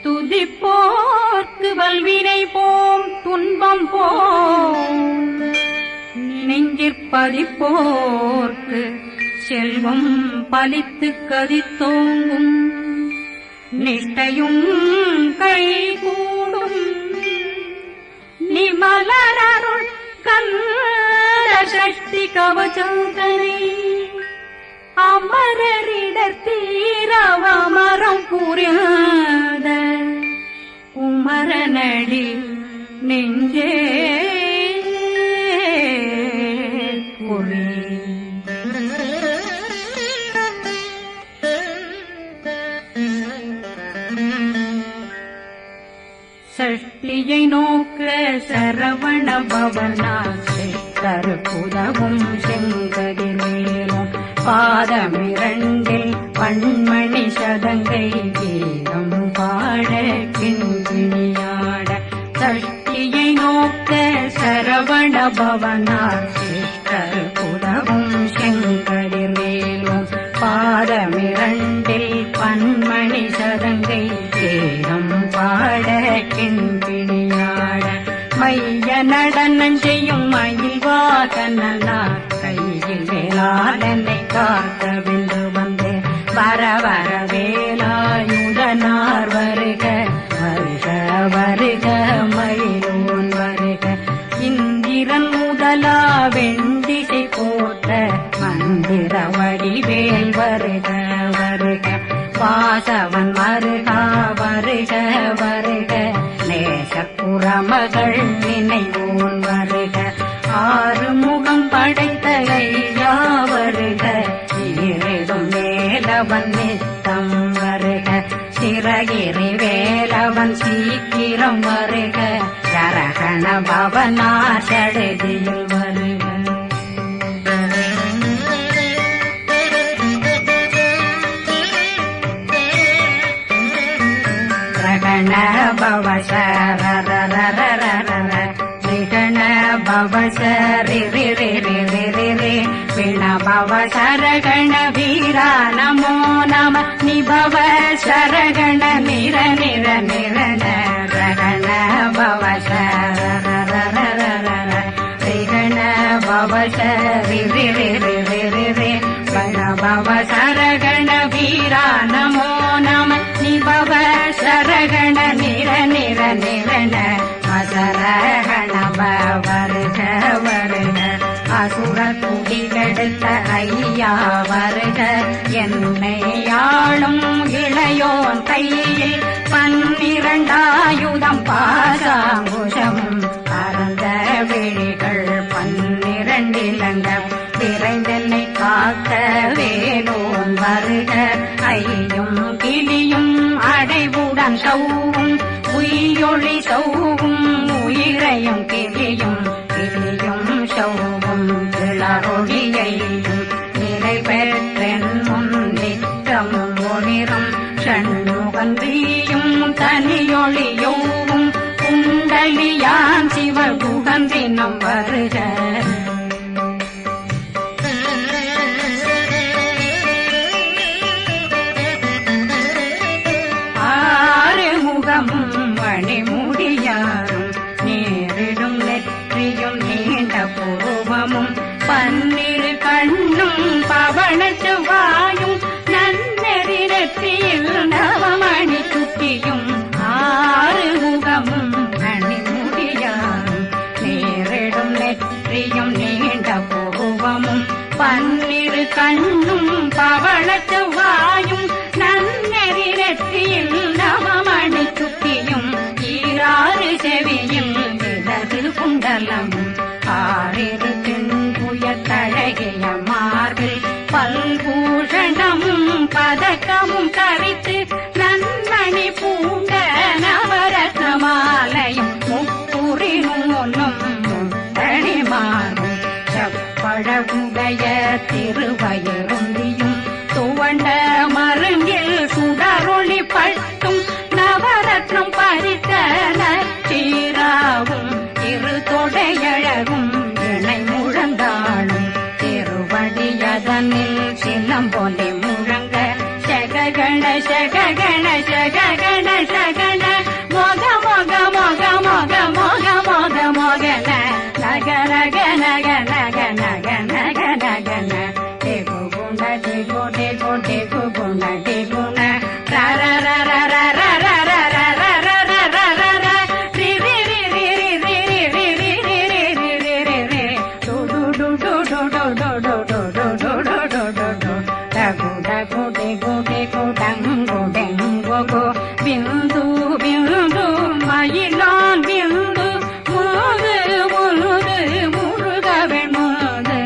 துதிப்போர்க்கு வல்வினை போம் துன்பம் போம் நெஞ்சிற்பதிப்போர்க்கு செல்வம் பலித்து கதித்தோங்கும் நிஷ்டையும் கைகூடும் நிமலரருள் கந்த சக்தி கவசந்தனை அமரரிடத்தீரவமரம் புரியாத உமரனடி நெஞ்சே சஷ்டியை நோக்க சரவண பவனாசை கருப்புதவும் செங்கதிர்வேலும் பாதமிரண்டில் பண்மணி சதங்கை கீதம் பாட கிண்கிணியாட சஷ்டியை நோக்க சரவண பவனாசை கருப்புதவும் செங்கதிர்வேலும் பாதமிரண்டில் பண்மணி சதங்கை கீதம் பாட கிண்கிணியாட மைய நடனம் செய்யும் மயில் வாகனார் கையில் வேளாளனை காக்க வென்று வந்து வர வர வேலாயுதனார் வருக வருக வருக மயிலோன் வருக இந்திரன் முதலா வெண்டிசை போட்ட மந்திர வடிவேல் வருக வருக வாசவன் வருக வருக வருக நேசப்புறமகள் நினைவோன் வருக ஆறுமுகம் படைத்த ஐயா வருக ஈரிடும் வேலவன் நித்தம் வருக சிறகிரி வேலவன் சீக்கிரம் வருக சரகண பவனார் சடுதியில் வருக ரகண பவசரரரரரர ரிகண பவசரி ரி ரி ரி ரி ரி ரி விண பவசரகண வீரா நமோ நம நிபவ சரகண நிர நிர நிரண ரகண பவசரரரரர ரிகண பவசரி ரி ரி ரி ரி ரி ரி விண பவசரகண வீரா நமோ நம நிபவ சரகண நிர நிர நிரண அசரகண வருக வருக அசுர குடிகெடுத்த ஐயா வருக என்னை ஆளும் இளையோன் கையில் 12 பாசாங்குஷமும் பரந்த விழிகள் 12 இலங்க விரைந்தென்னை காக்க வேலோன் வருக ஐயும் கிளியும் அடைவுடன் சௌவும் உயிரொளி சௌவும் உயிரையும் கிளியும் கிளியும் சௌவும் கிளரொளியையும் நிறைவேற்றென் முன் நித்தமும் ஒளிரும் ஷண்முகந்தியும் தனியொளியோவும் குண்டலியான் சிவகுகந்தினம் வருக மணிமுடியாரும் நேரிடும் நெற்றியும் நீண்ட பூவமும் 12 கண்ணும் பவனத்து வாயும் நன்னெறி நெற்றியில் நவமணி சுட்டியும் 6 முகமும் மணிமுடியாரும் நேரிடும் நெற்றியும் நீண்ட பூவமும் 12 கண்ணும் பவனத்து வாயும் நன்னெறி நெற்றியில் நவமணி சுட்டியும் 6 செவியும் விலகு குண்டலமும் 6 தின்புயத்தழகிய மார்பில் பல்பூஷணமும் பதக்கமும் தரித்து நன்மணி பூண்ட நவரத்ன மாலையும் முப்புரி நூலும் முத்தணி மாறும் செப்பழகுடைய திருவயருந்தியும் துவண்ட மருங்கில் சுடரொளி பட்டும் நவரத்னம் பறித்த நச்சீராவும் இரு தொடையழகும் இணை முழந்தாளும் திருவடியதனில் சிலம்பொலி முழங்க சககண சககண சககண சகண நக நக நக நக நக ந டெகு குண டெகு டெகு டெகு குண டெகு ந ர ர ர ர ர ர ர ர ர ர ர ர ர ர ரி ரி ரி ரி ரி ரி ரி ரி ரி ரி ரி ரி ரி டு டு டு டு டு டு டு டு டு டு டு டு டு டு டு டகு டகு டெகு டெகு டங்கு டெங்கு கு பிந்து பிந்து மயிலான் பிந்து முழுது முழுது முழுகவே முழுது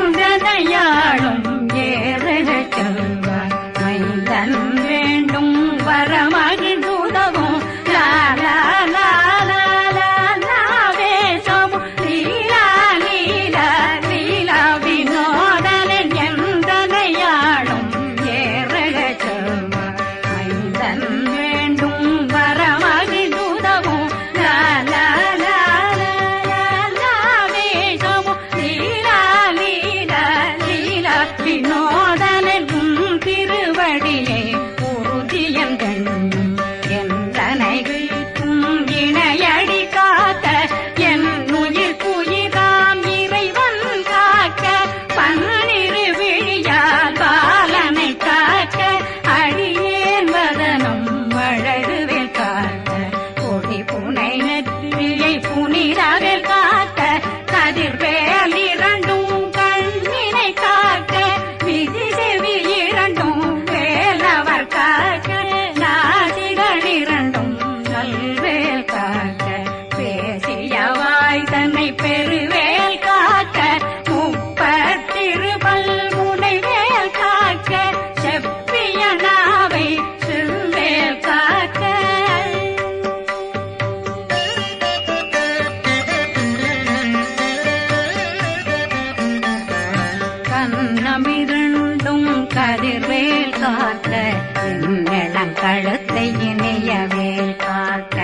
எங்கனையாளும் ஏறுக செல்வார் மைந்தன் வேண்டும் வரமகிழ்ந்துதவும் லா லா லா லா லா லா வேஷமும் லீலா லீலா லீலா வினோதனன் எந்தனையாளும் ஏறுக செல்வார் மைந்தன் வேண்டும் வரமகிழ்ந்துதவும் லா லா லா லா லா லா வேஷமும் லீலா லீலா லீலா வினோதனன் உன் திருவடியை உறுதியந்தன் எந்தனை வீட்டும் இணையடி காக்க என் உயிர் குயிராம் இறைவன் காக்க பன்னிரு விழியால் பாலனை காக்க அடியேன் வதனம் வளருவில் காக்க கொடி புனை நெற்றியை புனிதவில் காக்க கதிர்வேல் இரண்டும் கண்ணினை காக்க விதி செவி இரண்டும் வேலவர் காக்க நாசிகள் இரண்டும் நல்வேல் காக்க பேசியவாய் தன்னை பெருவேல் காக்க முப்பத்திருபல் முனைவேல் காக்க செப்பிய நாவை செவ்வேல் காக்க கண்ணமிரண்டும் கதிர்வேல் காக்க என் கழுத்தை இணையவேல் காக்க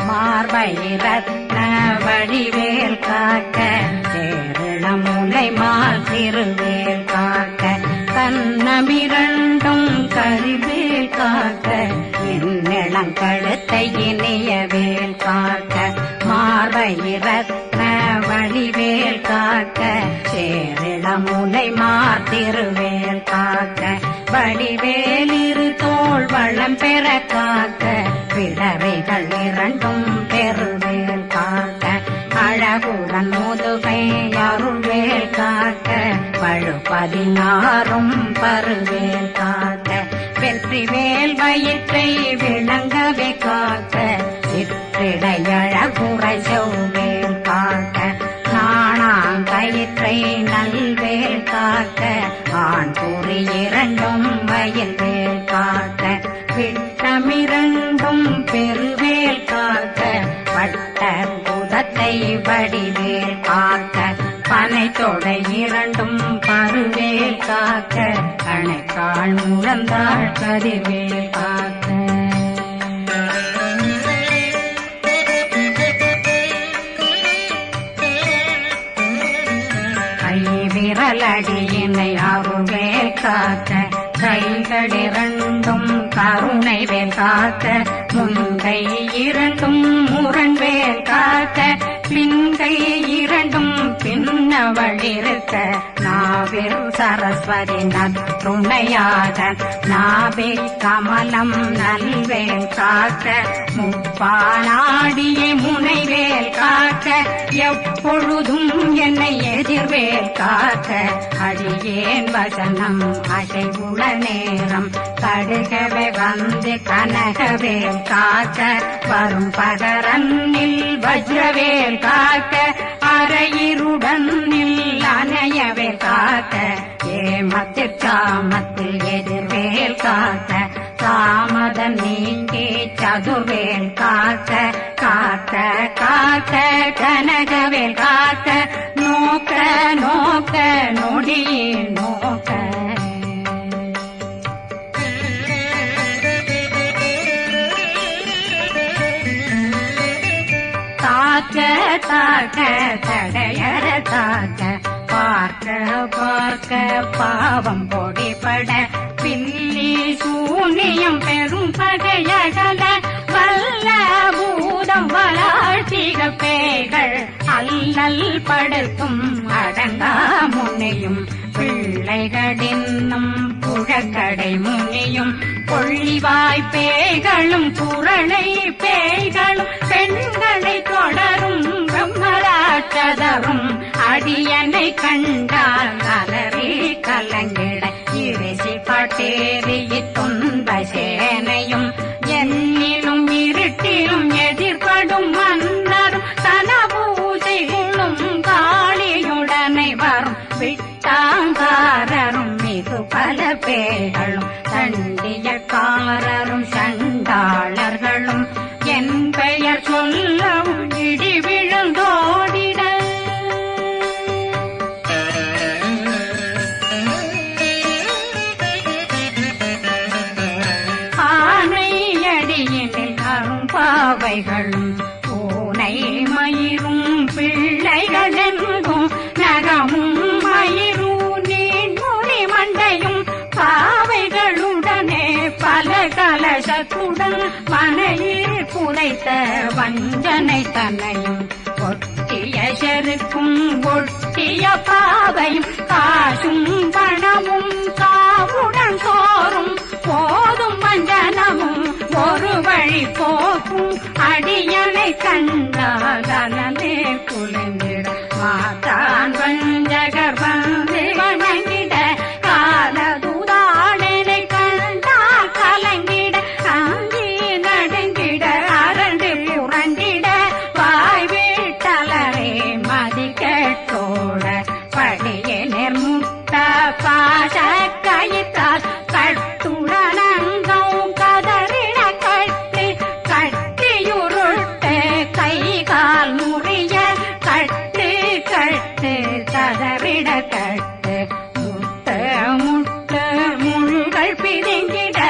மார்பை ரத்ன வடிவேல் காக்க சேரண முலை மால் திருவேல் காக்க கண்ணமிரண்டும் கதிர்வேல் காக்க என் கழுத்தை இணையவேல் காக்க மார்பை ரத்ன வடிவேல் காக்க சேரண முலை மால் திருவேல் காக்க வடிவேல் இரு தோள் வளம் பெற காக்க பிறவைகள் இரண்டும் பெருவேல் காக்க அழகுடன் முதுகை அருள்வேல் காக்க பழு 16 பருவேல் காக்க வெற்றிவேல் வயிற்றை விளங்கவே காக்க சிற்றிடையழகுறை செவ்வேல் காக்க நாணாங்கயிற்றை நல்வேல் காக்க ஆண் குறி இரண்டும் வயல்வேல் காக்க விட்டமிரண்டும் பெருவேல் காக்க வட்டர் புதத்தை வடிவேல் காக்க பனை தொடை இரண்டும் பருவேல் காக்க கணைக்கால் முழந்தாள் கதிர்வேல் காக்க விரலடியினை அருள்வேல் காக்க கைகளிரண்டும் கருணை வேல் காக்க முன்கை இரண்டும் முரண்வேல் காக்க பின்கை இரண்டும் பின்னவளிருக்க நாவில் சரஸ்வதி நற்றுணையாக நாவே கமலம் நல்வேல் காக்க முப்பானாடியை முனைவேல் காக்க எப்பொழுதும் என்னை எதிர்வேல் காக்க அடியேன் வசனம் அசைவுள நேரம் கடுகவே வந்து கனகவேல் காக்க வரும் பகரன்னில் வஜ்ரவேல் காக்க அரையிருடன் அணையவேல் காக்க ஏமத்தில் சாமத்தில் எதிர்வேல் காக்க தாமதம் நீங்கி சதுர்வேல் காக்க காக்க காக்க கனகவேல் காக்க நோக்க நோக்க நொடியே நோக்க தாக்க தாக்க தடையற தாக்க பார்க்க பார்க்க பாவம் பொடிபட பில்லி சூனியம் பெரும் பகையகல வல்ல பூதம் வளாழ்த்திக பேய்கள் அல்லல் படுத்தும் அடங்கா முனையும் பிள்ளைகளின்னும் புழக்கடை முனியும் கொள்ளிவாய் பேய்களும் குரளை பேய்களும் பெண்களை தொடரும் பிரம்மராட்சதரும் அடியனை கண்டால் அலறி கலங்கிட இறைசி பட்டேறிய துன்ப சேனையும் என்னிலும் இருட்டிலும் எதிர்படும் மன்னரும் தனபூஜைகளும் காளியுடனை வரும் விட்டாங்காரரும் மிகு பல பேர்களும் தண்டியக்காரரும் சண்டாளர்களும் என் பெயர் சொல்லவும் இடி விழுந்தோடிட ஆனையடியினில் அரும்பாவைகளும் பூனை மயிரும் பிள்ளைகளெங்கும் நகமும் மயிரும் நீண்முடி மண்டையும் பாவைகளுடனே பல கலசத்துடன் மனையில் புதைத்த வஞ்சனை தன்னையும் ஒட்டிய செருக்கும் ஒட்டிய பாவையும் காசும் பணமும் காவுடன் சோறும் போதும் வஞ்சனமும் ஒரு வழி போக்கும் அடியனை கண்டால் அனலே குலைந்திட மாத்தான் வஞ்சகர் வந்து வணங்கிட காலதுதாடனை கண்டால் கலங்கிட அங்கி நடுங்கிட அரண்டு புரண்டிட வாய் வீட்டலரே மதி கேட்டோட படிய நெர்முட்ட பாச கயிற்றால் கட்டுடனங்கும் கதறிட கட்டு கட்டியுருட்டு கை கால் முறிய கட்டு கட்டு கதறிட கட்டு முட்ட முட்ட முழுகள் பிரிங்கிட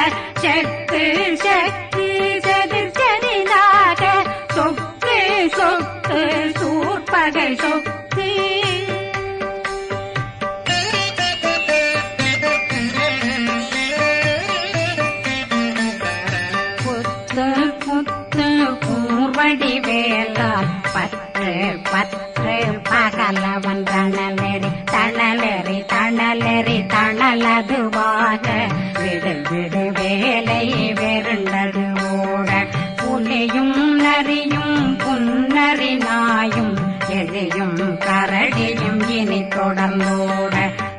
செக்கு செக்கு செதிர் செதிலாக சொக்கு சொக்கு சூர்பகை சொக்கு புத்து புத்து பூர்வடி வேலால் பற்று பற்று பகலவன் தணலெறி தணலெறி தணலெறி தணலதுவாக விடு விடு வேலை வெருண்டது ஓட புலியும் நரியும் புன்னரி நாயும் எலியும் கரடியும் இனி தொடர்ந்தோட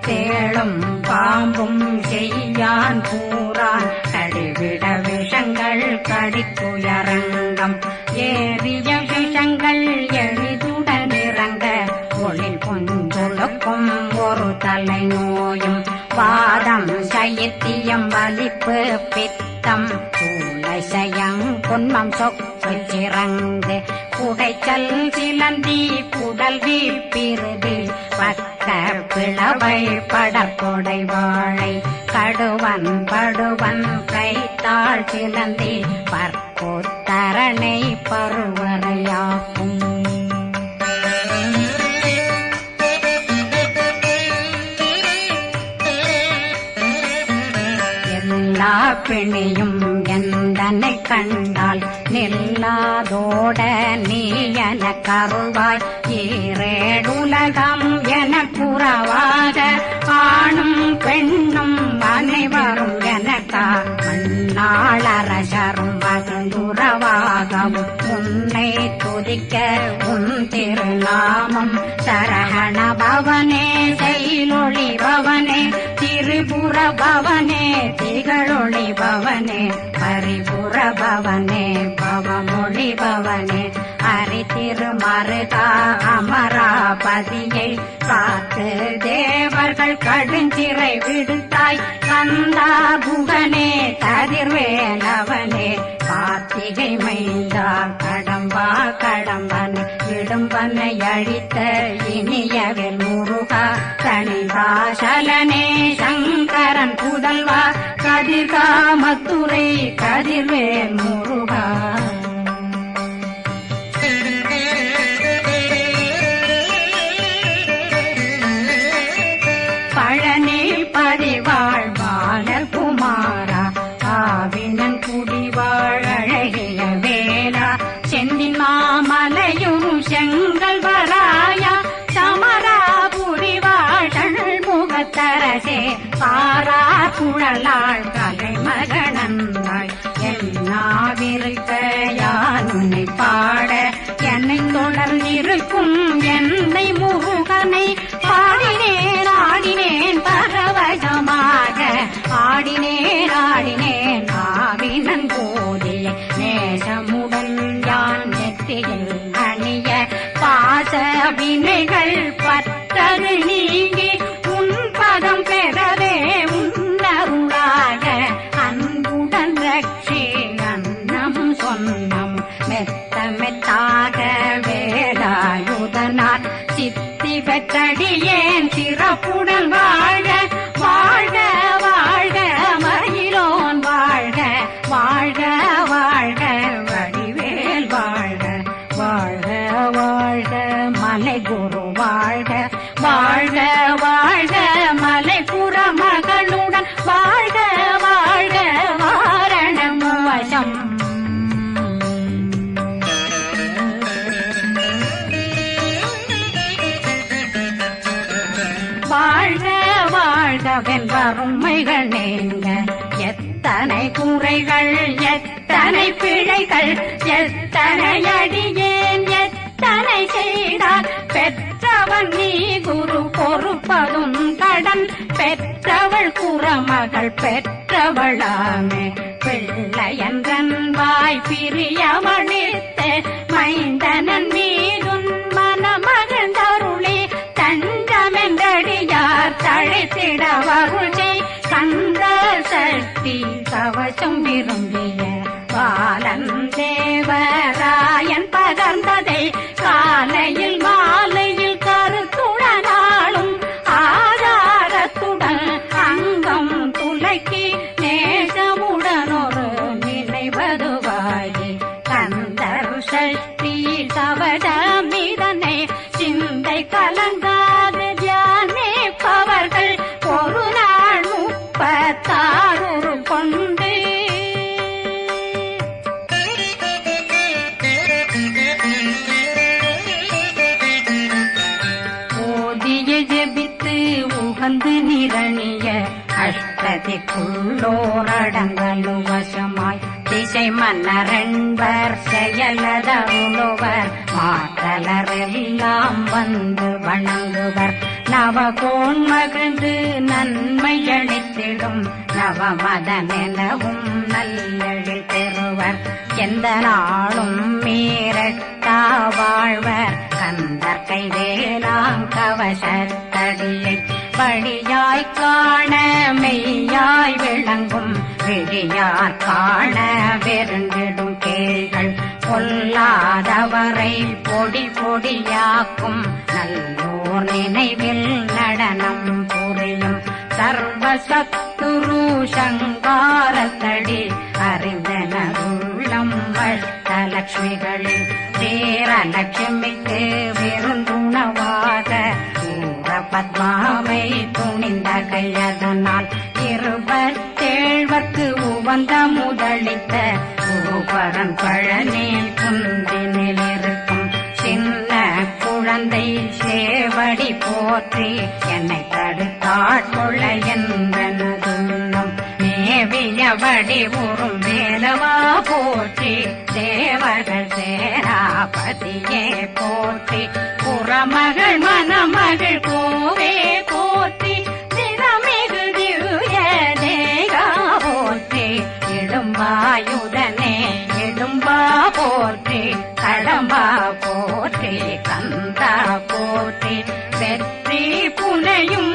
தேளும் பாம்பும் செய்யான் கூறான் கடிவிட விஷங்கள் கடிக்குயரங்கம் ஏறிய விஷங்கள் எளிதுடன் இறங்க ஒளில் பொஞ்சொழுக்கும் ஒரு தலை நோயும் வாதம் சைத்தியம் வலிப்பு பித்தம் சூளைசயம் குன்மம் சொக்கு சிறங்கு குடைச்சல் சிலந்தி குடல் வீப்பிருதி பக்க பிளவை படற்கொடை வாழை கடுவன் படுவன் கைத்தாள் சிலந்தி பற்கோத்தரணை பருவரையாக்கும் எல்லா பிணியும் எந்தனை கண்டால் நில்லாதோட நீ என கருள்வாய் ஈரேடுலகம் என புறவாக ஆணும் பெண்ணும் அனைவரும் எனக்கா மண்ணாளரசரும் மகந்துறவாகவும் உன்னை துதிக்க உன் திருநாமம் சரஹண பவனே செயலொளி பவனே திரிபுர பவனே திகழொளி பவனே பரிபுர பவனே பவமொழி பவனே அரி திருமருகா அமராபதியை காத்து தேவர்கள் கடுஞ்சிறை விடுத்தாய் கந்தா புகனே கதிர்வேலவனே கார்த்திகை மைந்தா கடம்பா கடம்பன் இடும்பனை அழித்த இனியவில் முருகா தனிதாசலனே சங்கரன் புதல்வா கதிர்காமத்துறை கதிர்வேல் முருகா பழனி பதிவாழ் பாலகுமாரா கலாள் கலைமகனந்தாய் என்னாவிருக்க யான் உன்னை பாட என்னை தொடர்ந்திருக்கும் என்னை முருகனை பாடினேன் ஆடினேன் பரவசமாக ஆடினேன் ஆடினேன் ஆவினன் போதிய நேசமுடன் யான் நெற்றியில் அணிய பாச வினைகள் பற்றது நீங்கி உன் பதம் பெறவே உன்னருளாக அன்புடன் ரட்சி அன்னம் சொன்னம் மெத்த மெத்தாக வேலாயுதனார் சித்தி பெற்றடியேன் சிறப்புடன் வாழ்க வாழ்க வாழ்க மயிலோன் வாழ்க வாழ்க வாழ்க வடிவேல் வாழ்க வாழ்க வாழ்க மலை குரு வாழ்க வாழ்க வாழ்க மலை புற மகளுடன் வாழ்க வாழ்க வாரணம் வசம் வாழ்க வாழ்க வென்றருமைகள் நீங்க எத்தனை குறைகள் எத்தனை பிழைகள் எத்தனை அடியேன் எத்தனை செய்தார் பெற்றவன் நீ குரு பொறுப்பதும் கடன் பெற்றவள் குறமகள் பெற்றவளாமே பிள்ளையன்றன் வாய் பிரியமளித்த மைந்தனன் மீதுன் மனமகிழ்ந்தருளே தஞ்சமென்றடியார் தழைத்திட வருளை கந்த சக்தி கவசம் விரும்பிய பாலன் தேவராயன் பகர்ந்ததை காலையில் மாலையில் கருத்துடனாலும் ஆதாரத்துடன் அங்கம் துலக்கி நேசமுடனொரு நினைவதுவாகி கந்தர் சக்தி கவசமிதனை சிந்தை கலங்காது தியானிப்பவர்கள் ஒரு நாள் 36 கொண்டு ஓதிய ஜெபித்து உகந்து நிரணிய அஷ்டதிக்குள்ளோரடங்கலும் வசமாய் திசை மன்னரென்பர் செயலதருளுவர் மாற்றலரெல்லாம் வந்து வணங்குவர் நவகோன் மகிழ்ந்து நன்மையளித்திடும் நவமதனெனவும் நல்லெழில் பெறுவர் எந்த நாளும் மீறட்டா வாழ்வர் கந்தர் கைவேலாம் கவசத்தடியை படியாய் காண மெய்யாய் விளங்கும் விழியார் காண வெருண்டிடும் கேள்கள் பொல்லாதவரை பொடி பொடியாக்கும் நல்லோர் நினைவில் நடனம் புரியும் சர்வசத்துரு சங்காரத்தடி அறிந்தனருள்ளம் வஷ்டலட்சுமிகளில் சேரலட்சுமிக்கு விருந்துணவாக பத்மாவை துணிந்த கையதனால் 27 உவந்த முதலித்த பூபரன் பழனில் குந்தினில் இருக்கும் சின்ன குழந்தை சேவடி போற்றி என்னை தடுத்தாட்கொள்ள என்பனதுள்ளம் மேவியபடி உறும் வேலவா போற்றி தேவர்கள் சேராபதியே போற்றி புறமகள் மணமகள் கோவே போற்றி திறமிகு திவ்ய தேகா போற்றி இடும்பாயுதனே இடும்பா போற்றி கடம்பா போற்றி கந்தா போற்றி வெற்றி புனையும்